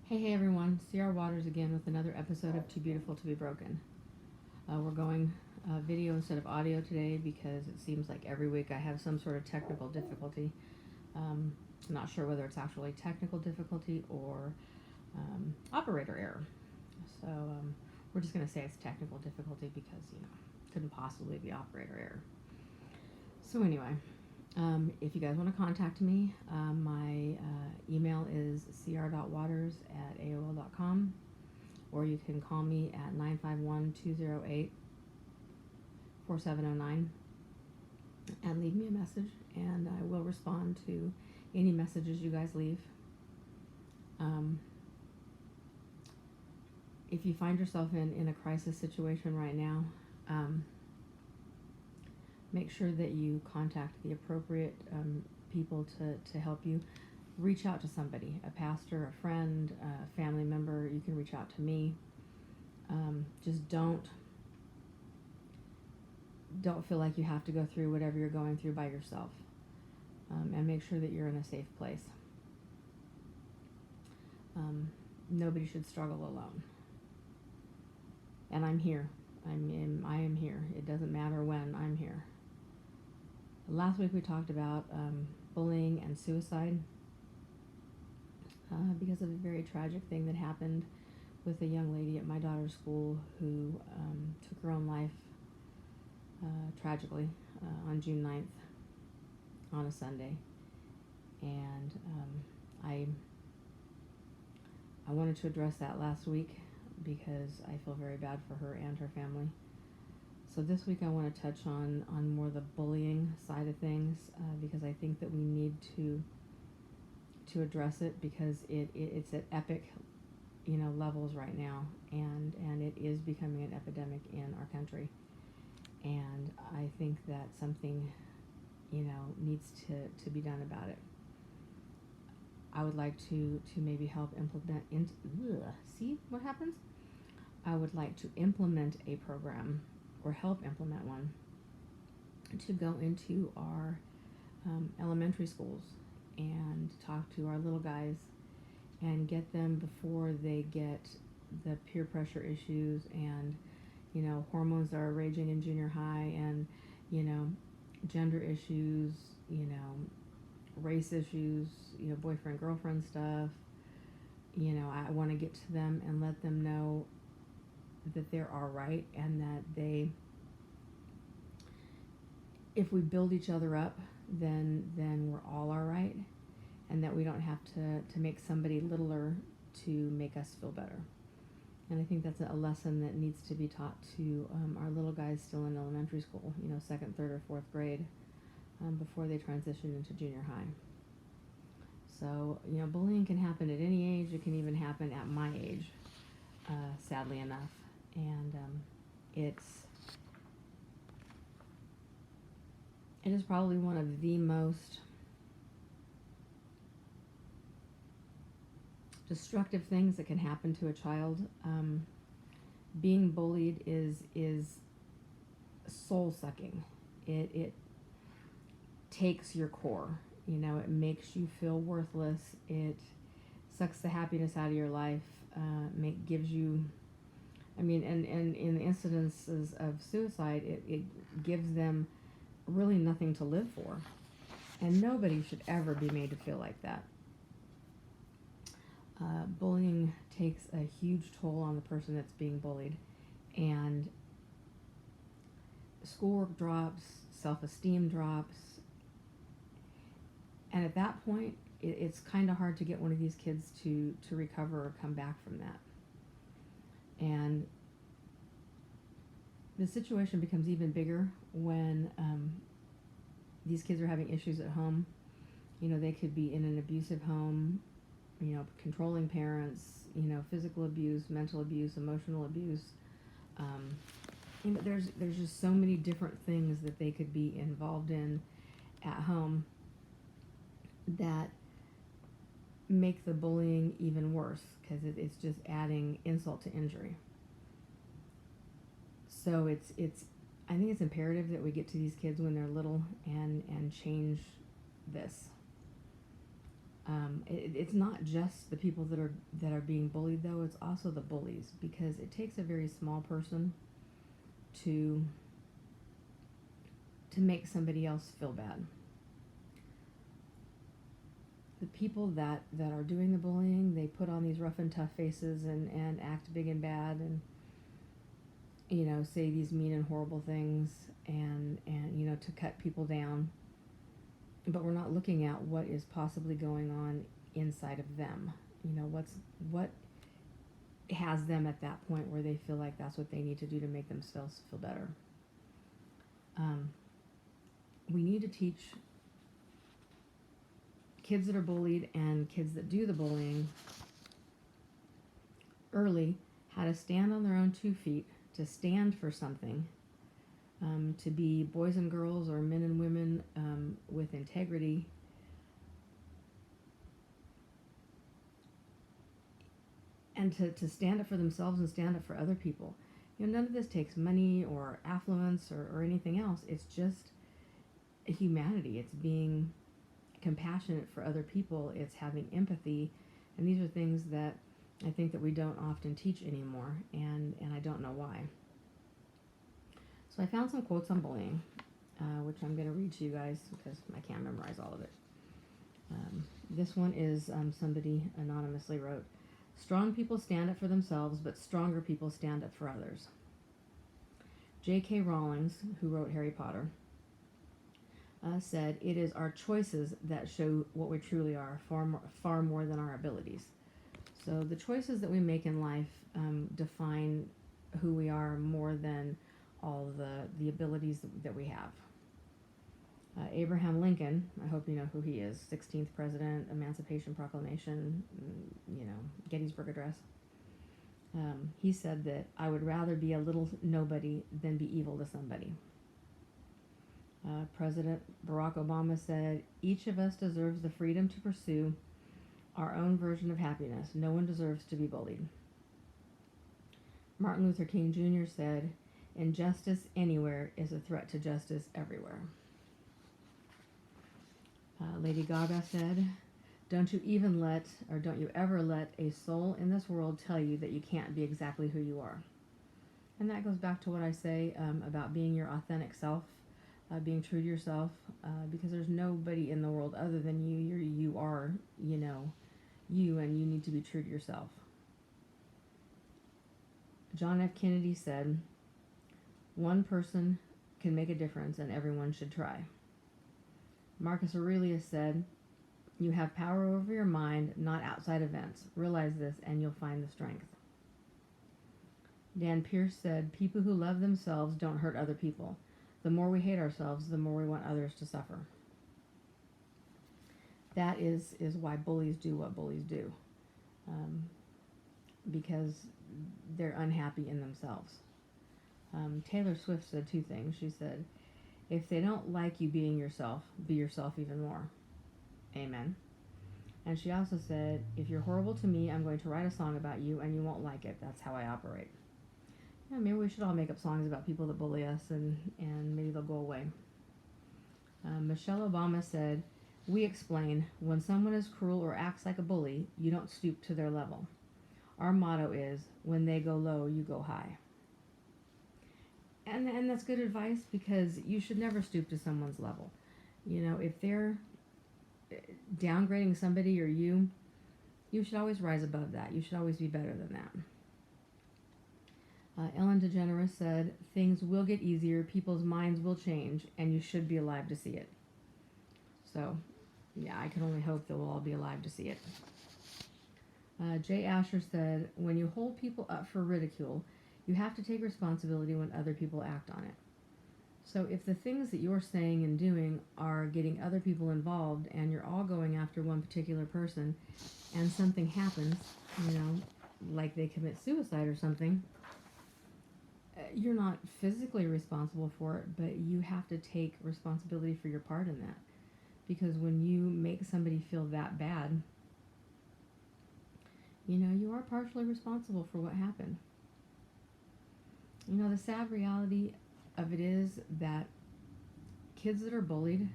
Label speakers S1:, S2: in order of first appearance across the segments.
S1: Hey everyone, CR Waters again with another episode of Too Beautiful to Be Broken. We're going video instead of audio today because it seems like every week I have some sort of technical difficulty. I'm not sure whether it's actually technical difficulty or operator error. So we're just going to say it's technical difficulty because, couldn't possibly be operator error. So anyway, if you guys want to contact me, my email is cr.waters@aol.com, or you can call me at 951-208-4709 and leave me a message, and I will respond to any messages you guys leave. Um, if you find yourself in a crisis situation right now, make sure that you contact the appropriate people to help you. Reach out to somebody, a pastor, a friend, a family member. You can reach out to me. Just don't feel like you have to go through whatever you're going through by yourself, and make sure that you're in a safe place. Nobody should struggle alone. And I'm here. I am here. It doesn't matter when, I'm here. Last week we talked about bullying and suicide because of a very tragic thing that happened with a young lady at my daughter's school who took her own life tragically on June 9th on a Sunday. And I wanted to address that last week because I feel very bad for her and her family. So this week I want to touch on more the bullying side of things because I think that we need to address it because it's at epic levels right now, and it is becoming an epidemic in our country. And I think that something needs to be done about it. I would like to maybe help implement see what happens? I would like to implement a program or help implement one to go into our elementary schools and talk to our little guys and get them before they get the peer pressure issues and hormones that are raging in junior high, and gender issues, race issues, boyfriend girlfriend stuff. I want to get to them and let them know that they're all right, and that if we build each other up, then we're all right, and that we don't have to make somebody littler to make us feel better. And I think that's a lesson that needs to be taught to our little guys still in elementary school, second, third, or fourth grade, before they transition into junior high. So, bullying can happen at any age. It can even happen at my age, sadly enough. And it is probably one of the most destructive things that can happen to a child. Being bullied is soul sucking. It takes your core. It makes you feel worthless. It sucks the happiness out of your life. Gives you, and in the incidences of suicide, it gives them really nothing to live for. And nobody should ever be made to feel like that. Bullying takes a huge toll on the person that's being bullied, and schoolwork drops, self-esteem drops, and at that point it's kind of hard to get one of these kids to recover or come back from that. And the situation becomes even bigger when these kids are having issues at home. They could be in an abusive home, controlling parents, physical abuse, mental abuse, emotional abuse. There's just so many different things that they could be involved in at home that make the bullying even worse, because it's just adding insult to injury. So I think it's imperative that we get to these kids when they're little and change this. It's not just the people that are being bullied, though. It's also the bullies, because it takes a very small person to make somebody else feel bad. The people that are doing the bullying, they put on these rough and tough faces and act big and bad, and say these mean and horrible things, and to cut people down. But we're not looking at what is possibly going on inside of them. What has them at that point where they feel like that's what they need to do to make themselves feel better. We need to teach kids that are bullied and kids that do the bullying early how to stand on their own 2 feet, to stand for something, to be boys and girls or men and women with integrity, and to stand up for themselves and stand up for other people. None of this takes money or affluence or anything else. It's just humanity. It's being compassionate for other people. It's having empathy. And these are things that I think that we don't often teach anymore, and I don't know why. So I found some quotes on bullying, which I'm going to read to you guys because I can't memorize all of it. This one is somebody anonymously wrote, "Strong people stand up for themselves, but stronger people stand up for others." J.K. Rowling, who wrote Harry Potter, said, "It is our choices that show what we truly are, far more than our abilities." So the choices that we make in life define who we are more than all the abilities that we have. Abraham Lincoln, I hope you know who he is, 16th President, Emancipation Proclamation, Gettysburg Address. He said that, "I would rather be a little nobody than be evil to somebody." President Barack Obama said, "Each of us deserves the freedom to pursue our own version of happiness. No one deserves to be bullied." Martin Luther King Jr. said, "Injustice anywhere is a threat to justice everywhere." Lady Gaga said, don't you ever let a soul in this world tell you that you can't be exactly who you are." And that goes back to what I say about being your authentic self, being true to yourself, because there's nobody in the world other than you. You are, you, and you need to be true to yourself. John F. Kennedy said, "One person can make a difference and everyone should try." Marcus Aurelius said, "You have power over your mind, not outside events. Realize this and you'll find the strength." Dan Pierce said, "People who love themselves don't hurt other people. The more we hate ourselves, the more we want others to suffer." That is why bullies do what bullies do, because they're unhappy in themselves. Taylor Swift said 2 things. She said, "If they don't like you being yourself, be yourself even more." Amen. And she also said, "If you're horrible to me, I'm going to write a song about you and you won't like it. That's how I operate." Maybe we should all make up songs about people that bully us, and maybe they'll go away. Michelle Obama said, "We explain, when someone is cruel or acts like a bully, you don't stoop to their level. Our motto is, when they go low, you go high." And that's good advice, because you should never stoop to someone's level. If they're downgrading somebody or you should always rise above that. You should always be better than that. Ellen DeGeneres said, "Things will get easier, people's minds will change, and you should be alive to see it." So, yeah, I can only hope that we'll all be alive to see it. Jay Asher said, "When you hold people up for ridicule, you have to take responsibility when other people act on it." So if the things that you're saying and doing are getting other people involved, and you're all going after one particular person, and something happens, like they commit suicide or something, you're not physically responsible for it, but you have to take responsibility for your part in that. Because when you make somebody feel that bad, you are partially responsible for what happened. The sad reality of it is that kids that are bullied,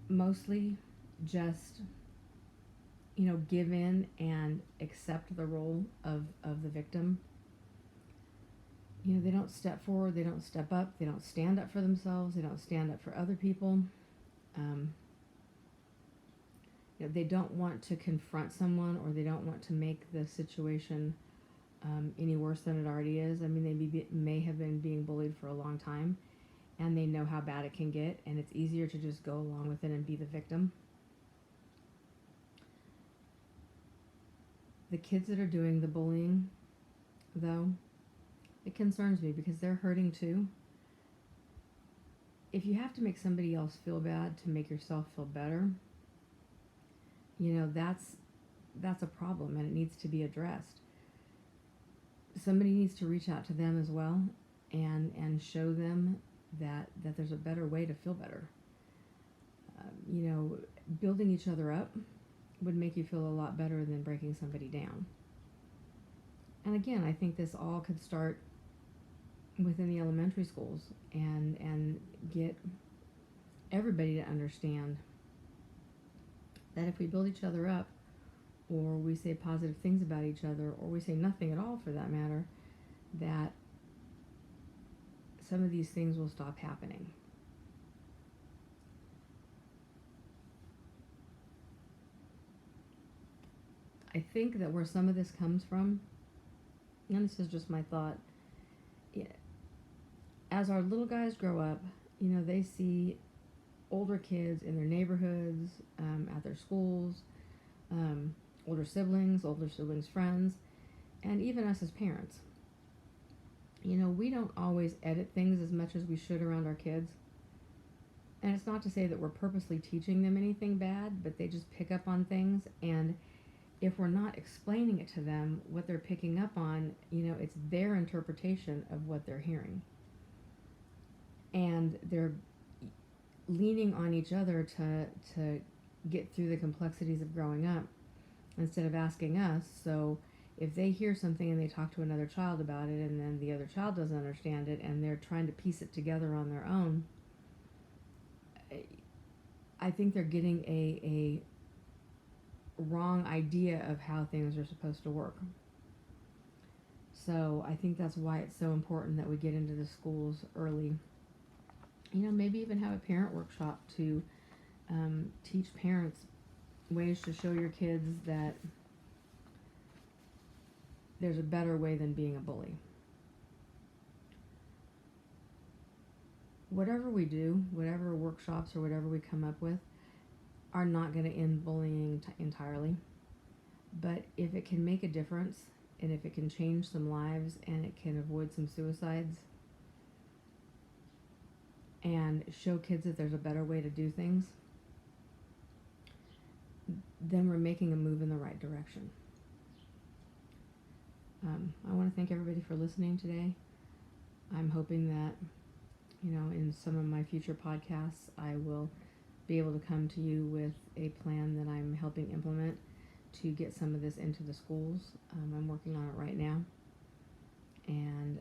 S1: mostly just, give in and accept the role of the victim. They don't step forward, they don't step up, they don't stand up for themselves, they don't stand up for other people. Um, they don't want to confront someone, or they don't want to make the situation any worse than it already is. I mean, they may have been being bullied for a long time, and they know how bad it can get, and it's easier to just go along with it and be the victim. The kids that are doing the bullying, though, it concerns me because they're hurting too. If you have to make somebody else feel bad to make yourself feel better, that's a problem, and it needs to be addressed. Somebody needs to reach out to them as well and show them that there's a better way to feel better. Building each other up would make you feel a lot better than breaking somebody down. And again, I think this all could start within the elementary schools and get everybody to understand that if we build each other up, or we say positive things about each other, or we say nothing at all for that matter, that some of these things will stop happening. I think that where some of this comes from, and this is just my thought, as our little guys grow up, they see older kids in their neighborhoods, at their schools, older siblings friends, and even us as parents. We don't always edit things as much as we should around our kids. And it's not to say that we're purposely teaching them anything bad, but they just pick up on things, and if we're not explaining it to them, what they're picking up on, it's their interpretation of what they're hearing. And they're leaning on each other to get through the complexities of growing up instead of asking us. So if they hear something and they talk to another child about it, and then the other child doesn't understand it and they're trying to piece it together on their own, I think they're getting a wrong idea of how things are supposed to work. So I think that's why it's so important that we get into the schools early. Maybe even have a parent workshop to teach parents ways to show your kids that there's a better way than being a bully. Whatever we do, whatever workshops or whatever we come up with, are not going to end bullying entirely. But if it can make a difference, and if it can change some lives, and it can avoid some suicides, and show kids that there's a better way to do things, then we're making a move in the right direction. I want to thank everybody for listening today. I'm hoping that, in some of my future podcasts, I will be able to come to you with a plan that I'm helping implement to get some of this into the schools. I'm working on it right now, and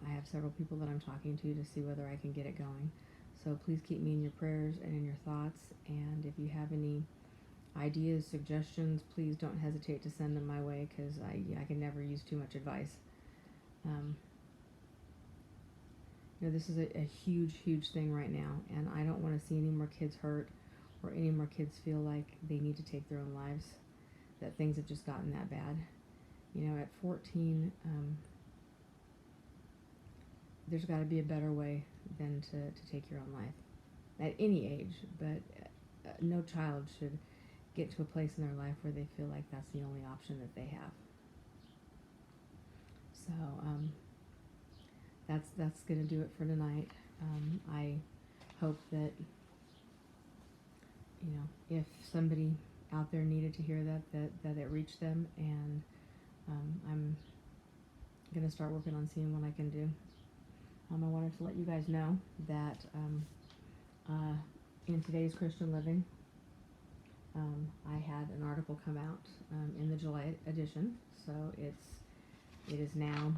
S1: I have several people that I'm talking to see whether I can get it going. So please keep me in your prayers and in your thoughts, and if you have any ideas, suggestions, please don't hesitate to send them my way, because I can never use too much advice. This is a huge thing right now, and I don't want to see any more kids hurt or any more kids feel like they need to take their own lives, that things have just gotten that bad. At 14, there's got to be a better way than to take your own life at any age, but no child should get to a place in their life where they feel like that's the only option that they have. So that's going to do it for tonight. I hope that, if somebody out there needed to hear that it reached them, and I'm going to start working on seeing what I can do. I wanted to let you guys know that in today's Christian Living, I had an article come out in the July edition, so it is now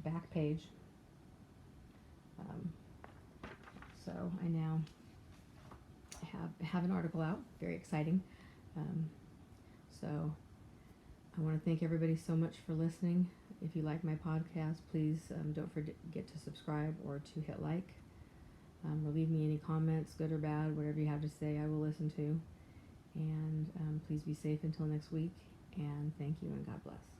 S1: back page. So I now have an article out. Very exciting. So I want to thank everybody so much for listening. If you like my podcast, please don't forget to subscribe or to hit like. Or leave me any comments, good or bad, whatever you have to say, I will listen to. And please be safe until next week. And thank you and God bless.